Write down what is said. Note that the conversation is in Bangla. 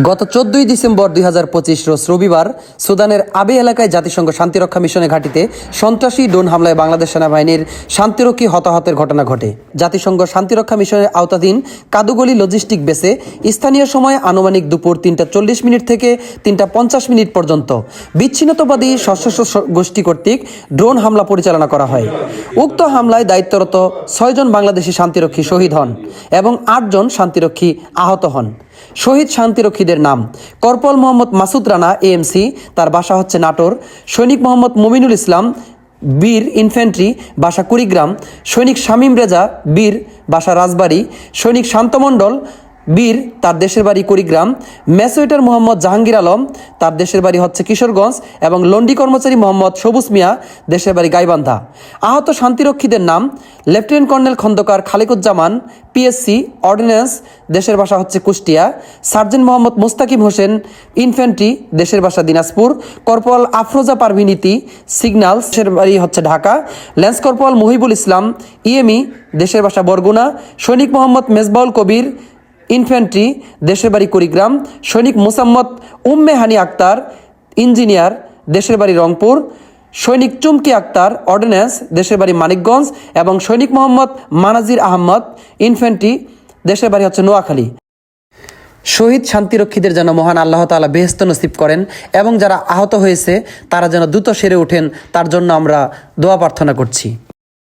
গত 14 ডিসেম্বর 2025 রোজ রবিবার সুদানের আবে এলাকায় জাতিসংঘ শান্তিরক্ষা মিশনের ঘাঁটিতে সন্ত্রাসী ড্রোন হামলায় বাংলাদেশ সেনাবাহিনীর শান্তিরক্ষী হতাহতের ঘটনা ঘটে। জাতিসংঘ শান্তিরক্ষা মিশনের আওতাধীন কাদুগলি লজিস্টিক বেসে স্থানীয় সময় আনুমানিক দুপুর 3:40 থেকে 3:50 পর্যন্ত বিচ্ছিন্নতাবাদী সশস্ত্র গোষ্ঠী কর্তৃক ড্রোন হামলা পরিচালনা করা হয়। উক্ত হামলায় দায়িত্বরত 6 জন বাংলাদেশি শান্তিরক্ষী শহীদ হন এবং 8 জন শান্তিরক্ষী আহত হন। শহীদ শান্তিরক্ষীদের নাম: কর্পোরাল মোহাম্মদ মাসুদ রানা এএমসি, তার বাসা হচ্ছে নাটোর; সৈনিক মোহাম্মদ মুমিনুল ইসলাম বীর ইনফ্যান্ট্রি, বাসা কুড়িগ্রাম; সৈনিক শামীম রেজা বীর, বাসা রাজবাড়ী; সৈনিক শান্তমণ্ডল বীর, তার দেশের বাড়ি কুড়িগ্রাম; মেসোয়েটার মোহাম্মদ জাহাঙ্গীর আলম, তার দেশের বাড়ি হচ্ছে কিশোরগঞ্জ; এবং লন্ডি কর্মচারী মোহাম্মদ সবুজ মিয়া, দেশের বাড়ি গাইবান্ধা। আহত শান্তিরক্ষীদের নাম: lieutenant colonel Khondokar Khalikuzzaman PSC ordnance, দেশের ভাষা হচ্ছে কুষ্টিয়া; সার্জেন্ট মোহাম্মদ মুস্তাকিম হোসেন ইনফ্যান্ট্রি, দেশের ভাষা দিনাজপুর; কর্পোরাল আফরোজা পারভিনীতি সিগন্যাল, দেশের বাড়ি হচ্ছে Dhaka; lance corporal Mohibul Islam EME, দেশের ভাষা বরগুনা; সৈনিক মোহাম্মদ মেজবাউল কবির ইনফ্যান্ট্রি, দেশের বাড়ি কুড়িগ্রাম; সৈনিক মোসাম্মদ উম্মে হানি আক্তার ইঞ্জিনিয়ার, দেশের বাড়ি রংপুর; সৈনিক চুমকি আক্তার অর্ডিন্যান্স, দেশের বাড়ি মানিকগঞ্জ; এবং সৈনিক মোহাম্মদ মানাজির আহমদ ইনফ্যান্ট্রি, দেশের বাড়ি হচ্ছে নোয়াখালী। শহীদ শান্তিরক্ষীদের যেন মহান আল্লাহ তাআলা বেহেশত নসিব করেন এবং যারা আহত হয়েছে তারা যেন দ্রুত সেরে ওঠেন, তার জন্য আমরা দোয়া প্রার্থনা করছি।